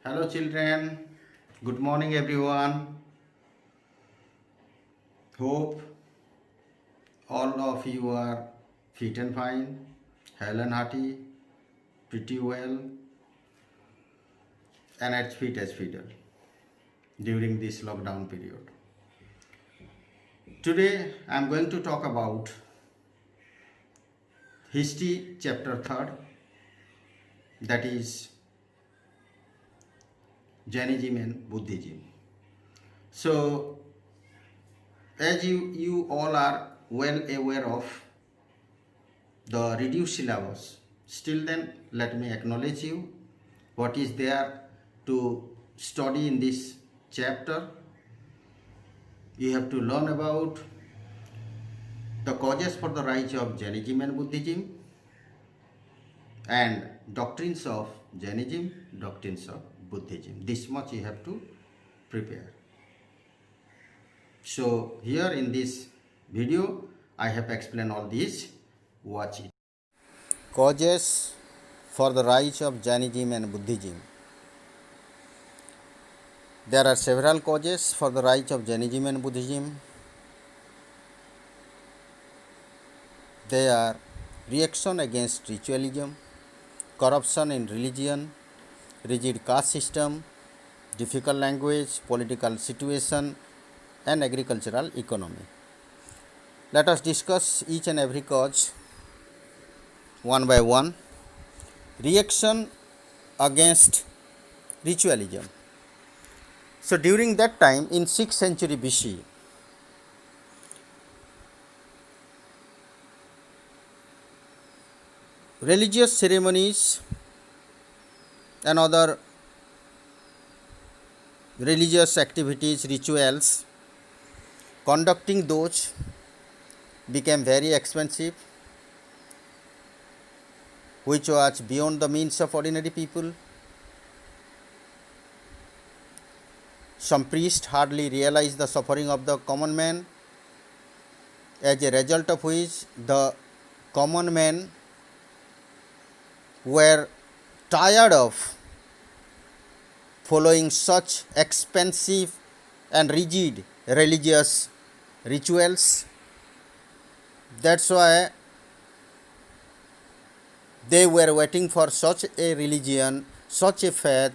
Hello, children. Good morning, everyone. Hope all of you are fit and fine, hale and hearty, pretty well, and as fit as fiddle during this lockdown period. Today, I am going to talk about History chapter 3rd, that is Jainism and Buddhism. So, as you all are well aware of the reduced syllabus, still then let me acknowledge you what is there to study in this chapter. You have to learn about the causes for the rise of Jainism and Buddhism and doctrines of Jainism, doctrines of Buddhism. This much you have to prepare. So here in this video I have explained all this. Watch it. Causes for the rise of Jainism and Buddhism. There are several causes for the rise of Jainism and Buddhism. They are reaction against ritualism, corruption in religion, rigid caste system, difficult language, political situation, and agricultural economy. Let us discuss each and every cause one by one. Reaction against ritualism. So during that time in 6th century BC, religious ceremonies and other religious activities, rituals, conducting those became very expensive, which was beyond the means of ordinary people. Some priests hardly realized the suffering of the common man, as a result of which the common men were tired of following such expensive and rigid religious rituals. That's why they were waiting for such a religion, such a faith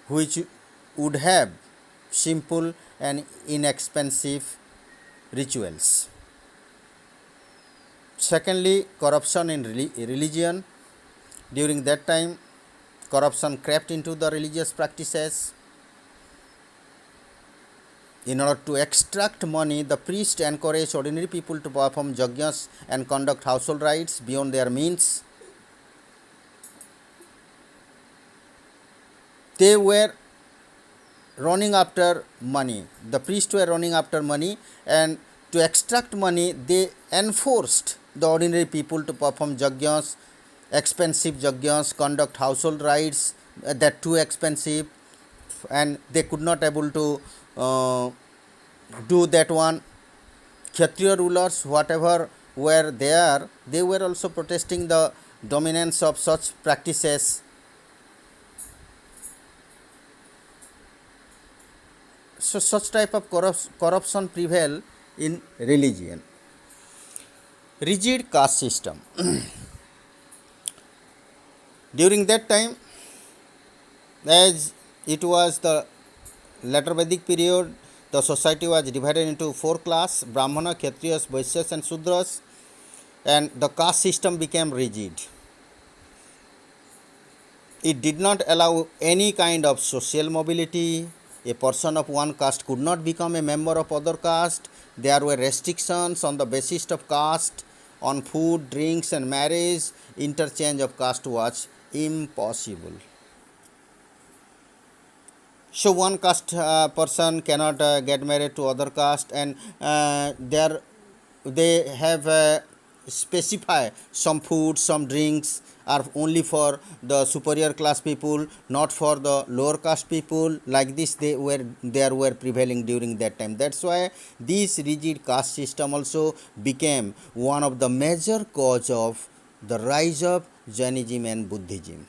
which would have simple and inexpensive rituals. Secondly, corruption in religion. During that time, corruption crept into the religious practices. In order to extract money, the priest encouraged ordinary people to perform yajnas and conduct household rites beyond their means. They were running after money. The priests were running after money, and to extract money, they enforced the ordinary people to perform yajnas, expensive yajnas, conduct household rites that too expensive, and they could not able to do that one. Kshatriya rulers, whatever were there, they were also protesting the dominance of such practices. So such type of corruption prevail in religion. Rigid caste system. During that time, as it was the later Vedic period, the society was divided into 4 classes: Brahmana, Kshatriyas, Vaishyas and Shudras, and the caste system became rigid. It did not allow any kind of social mobility. A person of one caste could not become a member of other caste. There were restrictions on the basis of caste, on food, drinks and marriage. Interchange of caste was impossible. So one caste person cannot get married to other caste, and they have specify some food, some drinks are only for the superior class people, not for the lower caste people. Like this there were prevailing during that time. That's why this rigid caste system also became one of the major cause of the rise of Jainism and Buddhism.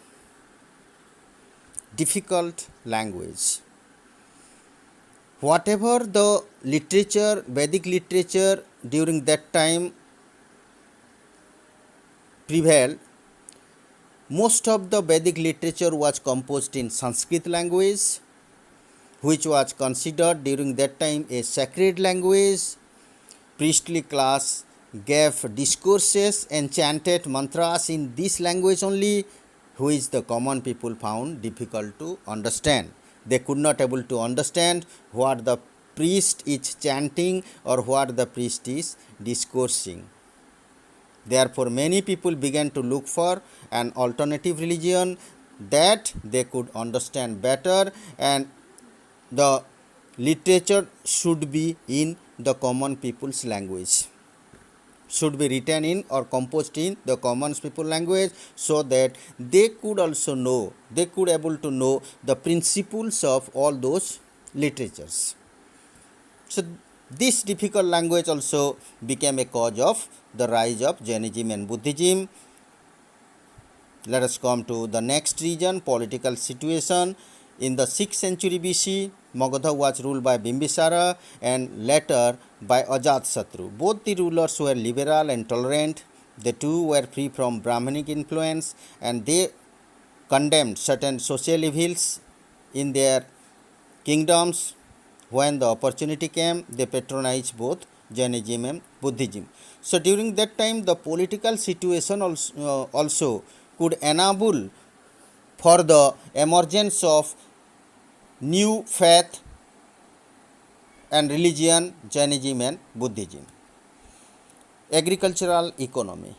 difficult language. Whatever the literature, Vedic literature during that time prevailed, most of the Vedic literature was composed in Sanskrit language, which was considered during that time a sacred language. Priestly class gave discourses and chanted mantras in this language only, which the common people found difficult to understand. They could not able to understand what the priest is chanting or what the priest is discoursing. Therefore, many people began to look for an alternative religion that they could understand better, and the literature should be in the common people's language, should be written in or composed in the common people language, so that they could also know, they could able to know the principles of all those literatures. So this difficult language also became a cause of the rise of Jainism and Buddhism. Let us come to the next region, political situation. In the 6th century BC, Magadha was ruled by Bimbisara and later by Ajatasattu. Both the rulers were liberal and tolerant. The two were free from Brahmanic influence, and they condemned certain social evils in their kingdoms. When the opportunity came, they patronized both Jainism and Buddhism. So during that time, the political situation also could enable for the emergence of new faith and religion, Jainism and Buddhism. Agricultural economy.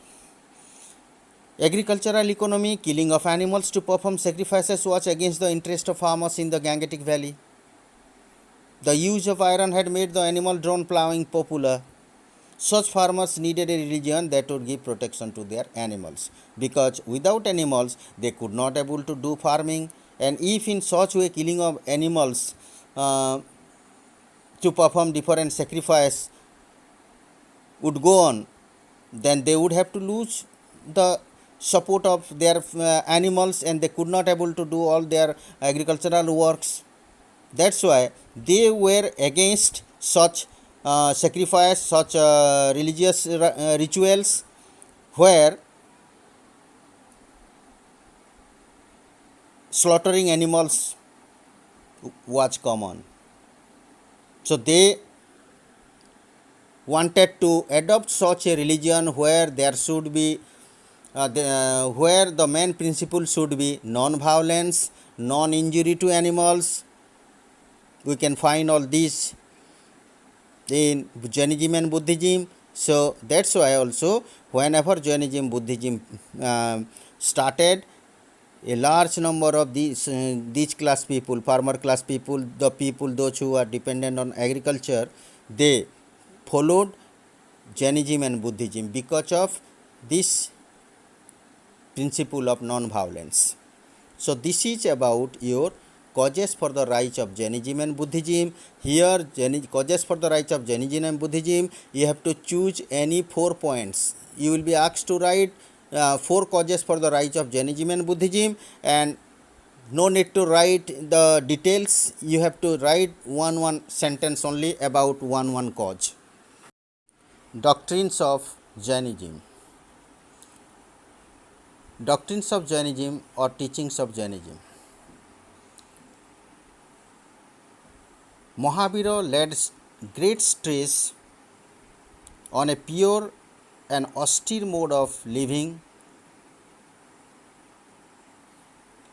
Agricultural economy, killing of animals to perform sacrifices was against the interest of farmers in the Gangetic Valley. The use of iron had made the animal-drawn plowing popular. Such farmers needed a religion that would give protection to their animals, because without animals they could not able to do farming, and if in such way killing of animals to perform different sacrifice would go on, then they would have to lose the support of their animals, and they could not able to do all their agricultural works. That's why they were against such sacrifice, such religious rituals where slaughtering animals was common. So they wanted to adopt such a religion where there should be where the main principle should be non-violence, non-injury to animals. We can find all these in Jainism and Buddhism. So that's why also whenever Jainism, Buddhism started, a large number of these class people, farmer class people, the people those who are dependent on agriculture, they followed Jainism and Buddhism because of this principle of non-violence. So this is about your causes for the rise of Jainism and Buddhism. Here, causes for the rise of Jainism and Buddhism, you have to choose any 4 points. You will be asked to write 4 causes for the rise of Jainism and Buddhism, and no need to write the details. You have to write one sentence only about one cause. Doctrines of Jainism. Doctrines of Jainism or teachings of Jainism. Mahavira laid great stress on a pure and austere mode of living,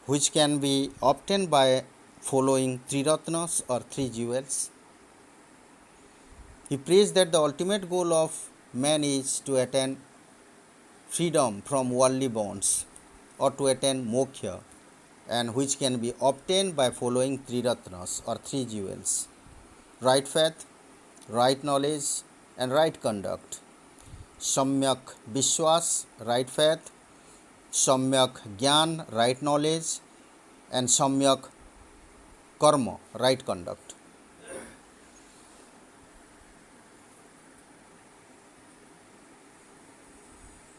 which can be obtained by following 3 ratnas or 3 jewels. He praised that the ultimate goal of man is to attain freedom from worldly bonds or to attain moksha, and which can be obtained by following 3 ratnas or 3 jewels: right faith, right knowledge, and right conduct. Samyak Vishwas, right faith; Samyak Gyan, right knowledge; and Samyak Karma, right conduct.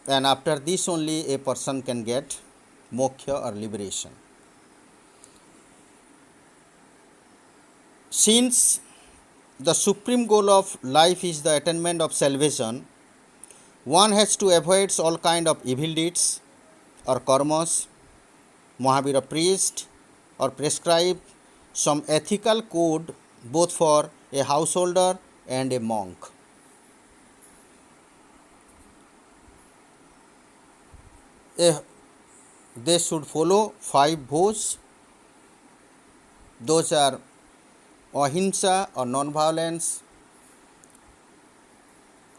And after this only a person can get moksha or liberation. Since the supreme goal of life is the attainment of salvation, one has to avoid all kind of evil deeds or karmas. Mahavira preached or prescribed some ethical code both for a householder and a monk. They should follow 5 vows. Those are ahimsa or non-violence,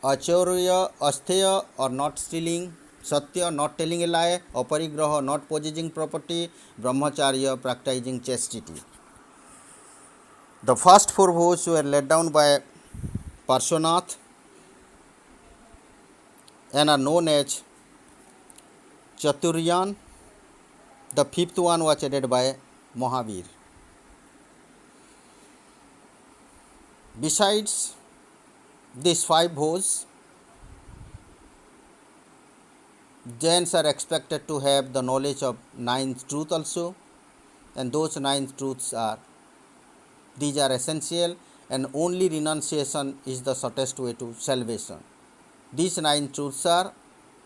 acharya, astheya or not stealing, satya not telling a lie, aparigraha not possessing property, brahmacharya practicing chastity. The first 4 vows were laid down by Parshvanath and are known as Chaturyan. The 5th one was added by Mahavir. Besides these 5 vows, Jains are expected to have the knowledge of 9th truth also, and those 9 truths are, these are essential, and only renunciation is the shortest way to salvation. These 9 truths are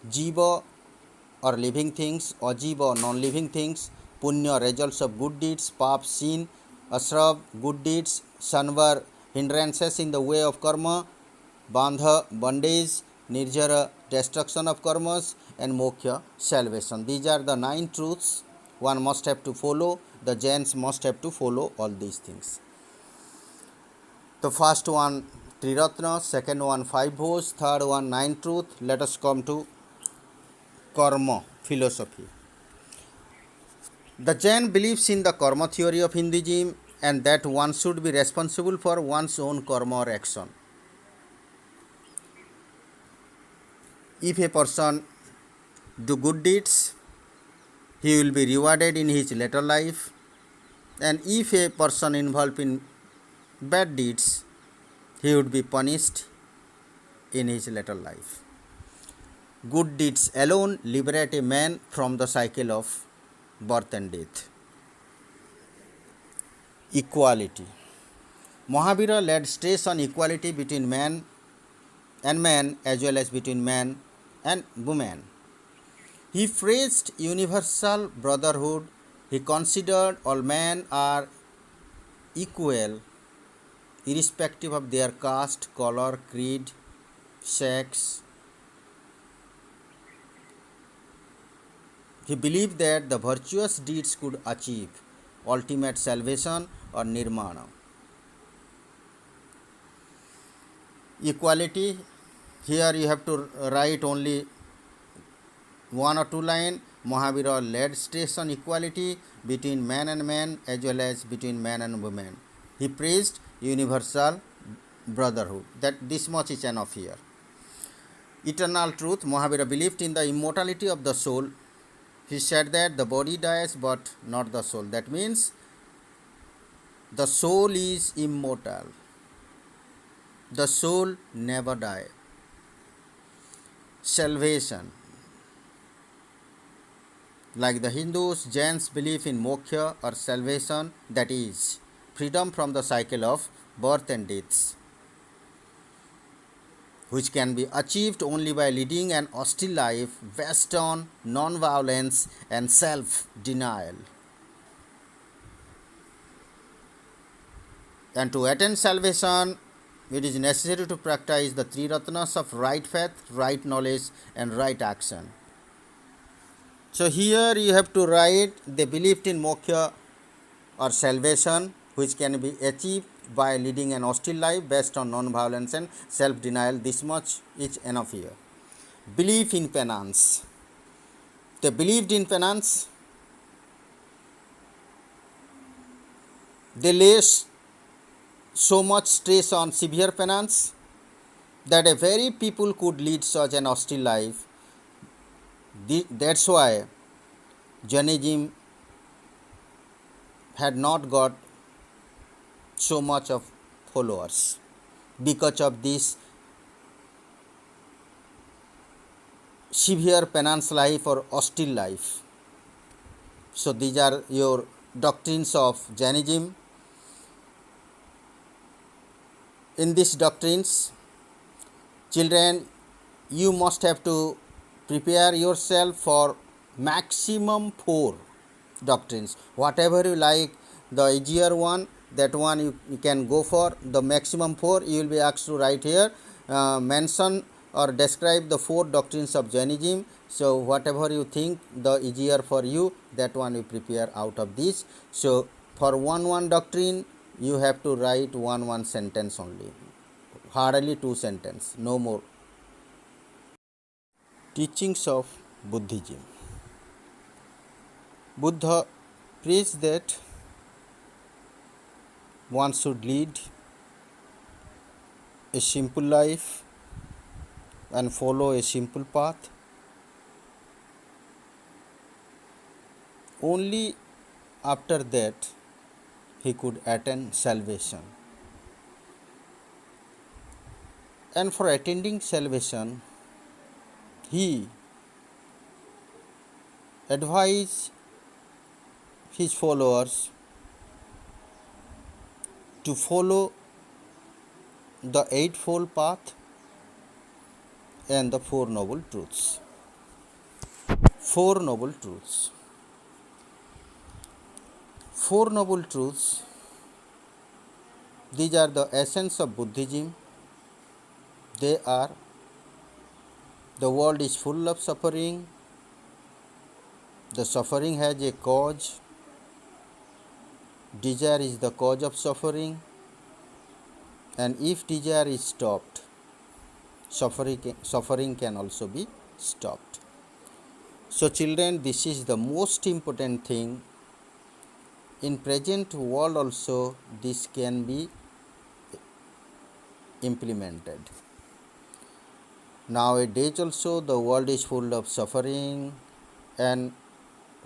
jiva or living things, ajiva or non-living things, punya results of good deeds, pap sin, ashrab good deeds, sanvar hindrances in the way of karma, bandha bondage, nirjara destruction of karmas, and moksha salvation. These are the 9 truths one must have to follow. The Jains must have to follow all these things. The first one Triratna, second one 5 vows, third one 9 truth. Let us come to karma philosophy. The Jain believes in the karma theory of Hinduism and that one should be responsible for one's own karma or action. If a person do good deeds, he will be rewarded in his later life, and if a person involved in bad deeds, he would be punished in his later life. Good deeds alone liberate a man from the cycle of birth and death. Equality. Mahavira laid stress on equality between man and man as well as between man and woman. He praised universal brotherhood. He considered all men are equal irrespective of their caste, color, creed, sex. He believed that the virtuous deeds could achieve ultimate salvation or nirvana. Equality, here you have to write only 1 or 2 lines. Mahavira laid stress on equality between man and man as well as between man and woman. He praised universal brotherhood. That this much is enough here. Eternal truth. Mahavira believed in the immortality of the soul. He said that the body dies but not the soul. That means the soul is immortal. The soul never dies. Salvation. Like the Hindus, Jains believe in moksha or salvation, that is, freedom from the cycle of birth and death, which can be achieved only by leading an austere life based on non-violence and self-denial. And to attain salvation, it is necessary to practice the 3 ratnas of right faith, right knowledge, and right action. So here you have to write, they believed in moksha or salvation, which can be achieved by leading an austere life based on non-violence and self-denial. This much is enough here. Belief in penance. They believed in penance. They lay so much stress on severe penance that a very people could lead such an austere life. That's why Jainism had not got so much of followers because of this severe penance life or austere life. So these are your doctrines of Jainism. in these doctrines, children, you must have to prepare yourself for maximum 4 doctrines. Whatever you like, the easier one, that one you can go for. The maximum 4 you will be asked to write here, mention or describe the 4 doctrines of Jainism. So whatever you think the easier for you, that one you prepare out of this. So for one doctrine you have to write one sentence only, hardly 2 sentences, no more. Teachings of Buddhism. Buddha preached that one should lead a simple life and follow a simple path. Only after that he could attain salvation. And for attaining salvation, he advised his followers to follow the Eightfold Path and the Four Noble Truths. Four Noble Truths. Four Noble Truths, these are the essence of Buddhism. They are: the world is full of suffering, the suffering has a cause, desire is the cause of suffering, and if desire is stopped, suffering can also be stopped. So children, this is the most important thing. In present world also this can be implemented. Nowadays also the world is full of suffering, and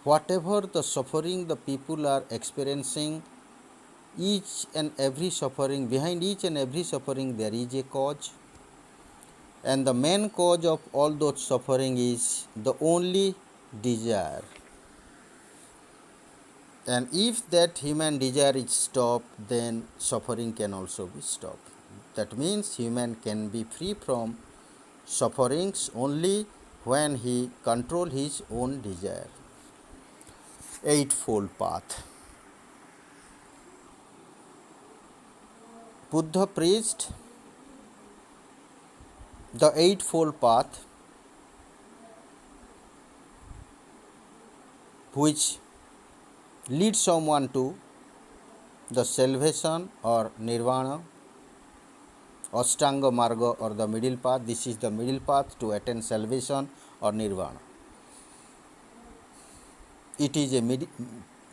whatever the suffering the people are experiencing, each and every suffering, behind each and every suffering there is a cause, and the main cause of all those suffering is the only desire. And if that human desire is stopped, then suffering can also be stopped. That means human can be free from sufferings only when he control his own desire. Eightfold Path. Buddha preached the Eightfold Path, which leads someone to the salvation or nirvana. Ashtanga Marga or the middle path. This is the middle path to attain salvation or nirvana. It is a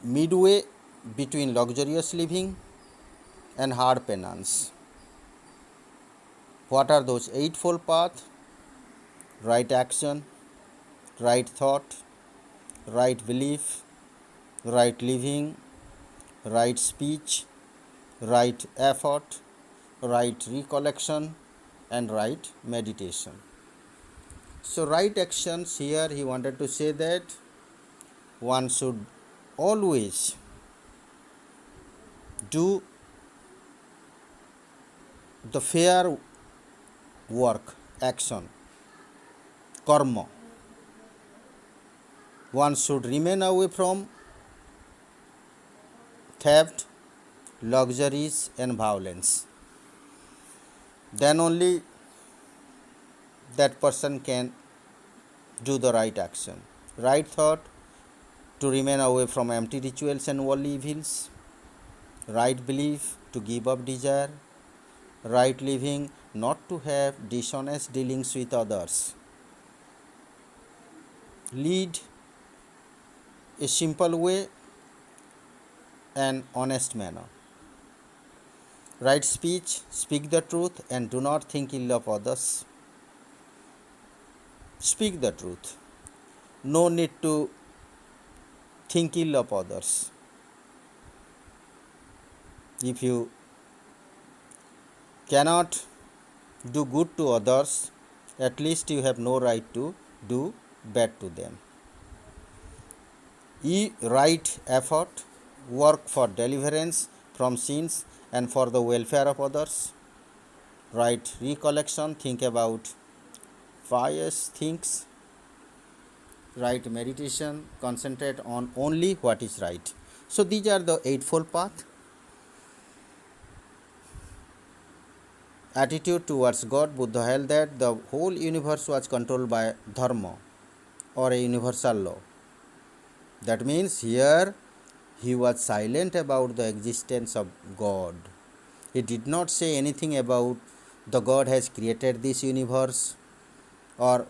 midway between luxurious living and hard penance. What are those eightfold paths? Right action, right thought, right belief, right living, right speech, right effort, right recollection, and right meditation. So right actions, here he wanted to say that one should always do the fair work, action, karma. One should remain away from theft, luxuries, and violence. Then only that person can do the right action. Right thought, to remain away from empty rituals and worldly evils. Right belief, to give up desire. Right living, not to have dishonest dealings with others. Lead a simple way and honest manner. Right speech, speak the truth and do not think ill of others. Speak the truth. No need to think ill of others. If you cannot do good to others, at least you have no right to do bad to them. Right effort, work for deliverance from sins and for the welfare of others. write recollection, think about pious things, write meditation, concentrate on only what is right. So these are the eightfold path. Attitude towards God. Buddha held that the whole universe was controlled by dharma, or a universal law. That means here he was silent about the existence of God. He did not say anything about the God has created this universe, or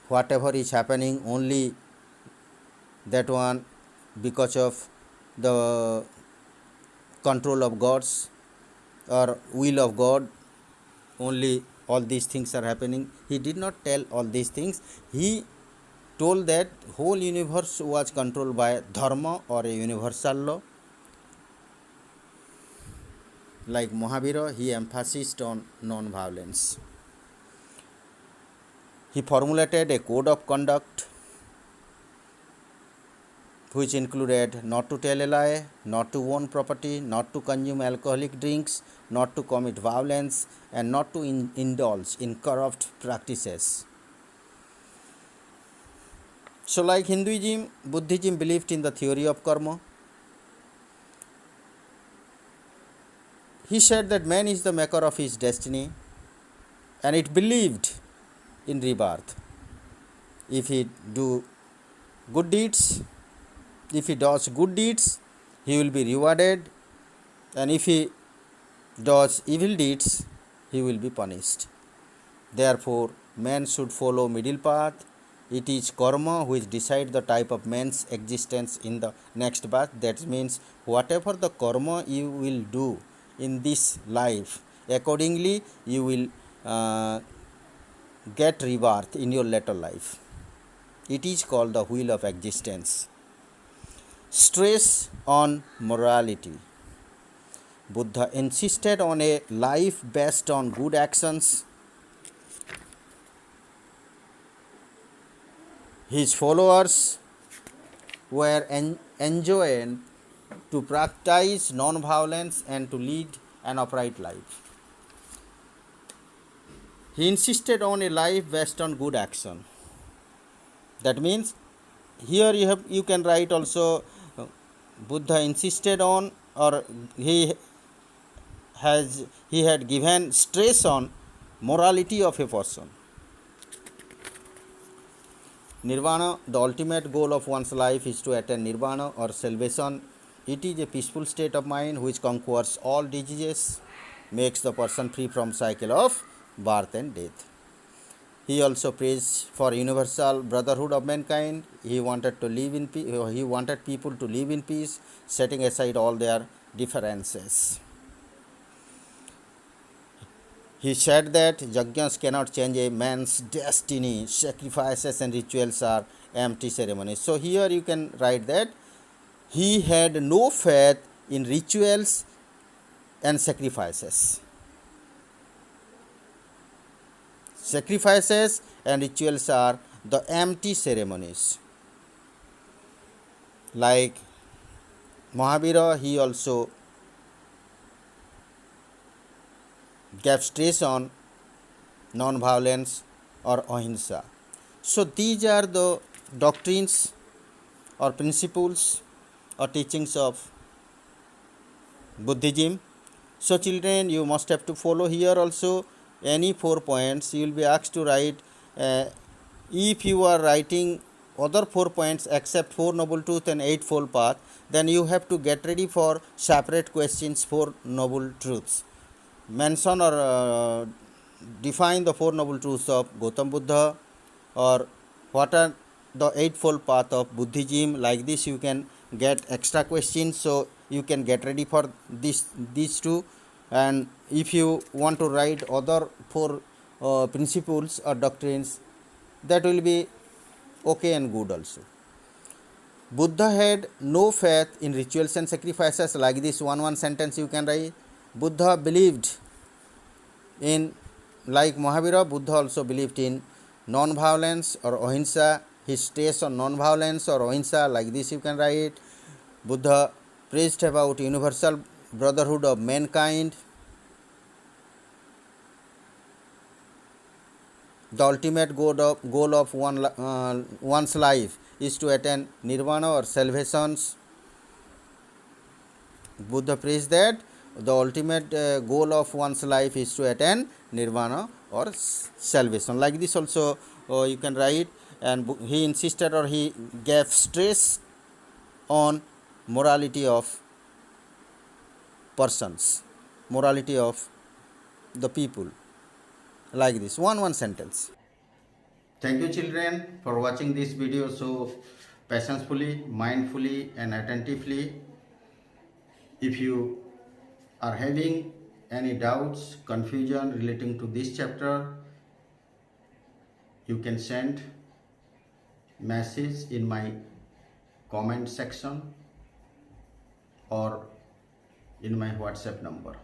whatever is happening only that one because of the control of God's or will of God, only all these things are happening. He did not tell all these things. He told that whole universe was controlled by dharma, or a universal law. Like Mahavira, he emphasized on non-violence. He formulated a code of conduct which included not to tell a lie, not to own property, not to consume alcoholic drinks, not to commit violence, and not to indulge in corrupt practices. So like Hinduism, Buddhism believed in the theory of karma. He said that man is the maker of his destiny, and it believed in rebirth. If he do good deeds, if he does good deeds, he will be rewarded, and if he does evil deeds, he will be punished. Therefore, man should follow middle path. It is karma which decides the type of man's existence in the next birth. That means whatever the karma you will do in this life, accordingly you will get rebirth in your later life. It is called the wheel of existence. Stress on morality. Buddha insisted on a life based on good actions. His followers were enjoined to practice non-violence and to lead an upright life. He insisted on a life based on good action. That means here you can write also Buddha insisted on, or he had given stress on morality of a person. Nirvana, the ultimate goal of one's life is to attain nirvana or salvation. It is a peaceful state of mind which conquers all diseases, makes the person free from cycle of birth and death. He also prays for universal brotherhood of mankind. He wanted to live in peace. He wanted people to live in peace, setting aside all their differences. He said that yajnas cannot change a man's destiny. Sacrifices and rituals are empty ceremonies. So here you can write that he had no faith in rituals and sacrifices. Sacrifices and rituals are the empty ceremonies. Like Mahavira, he also gave stress on non-violence or ahimsa. So these are the doctrines or principles or teachings of Buddhism. So children, you must have to follow here also any 4 points. You will be asked to write. If you are writing other 4 points except 4 noble truth and 8-fold path, then you have to get ready for separate questions for noble truths. Mention or define the 4 noble truths of Gautam Buddha, or what are the 8-fold path of Buddhism. Like this you can get extra questions, so you can get ready for these two. And if you want to write other 4 principles or doctrines, that will be okay and good also. Buddha had no faith in rituals and sacrifices. Like this one sentence you can write. Buddha believed in, like Mahavira, Buddha also believed in non-violence or ahimsa. His stress on non-violence or ahimsa. Like this you can write. Buddha preached about universal brotherhood of mankind. the ultimate goal of one's life is to attain nirvana or salvation. Buddha preached that the ultimate goal of one's life is to attain nirvana or salvation. Like this also you can write, and he insisted, or he gave stress on morality of persons, morality of the people. Like this, one sentence. Thank you, children, for watching this video so patiently, mindfully, and attentively. If you are having any doubts, confusion relating to this chapter, you can send message in my comment section or in my WhatsApp number.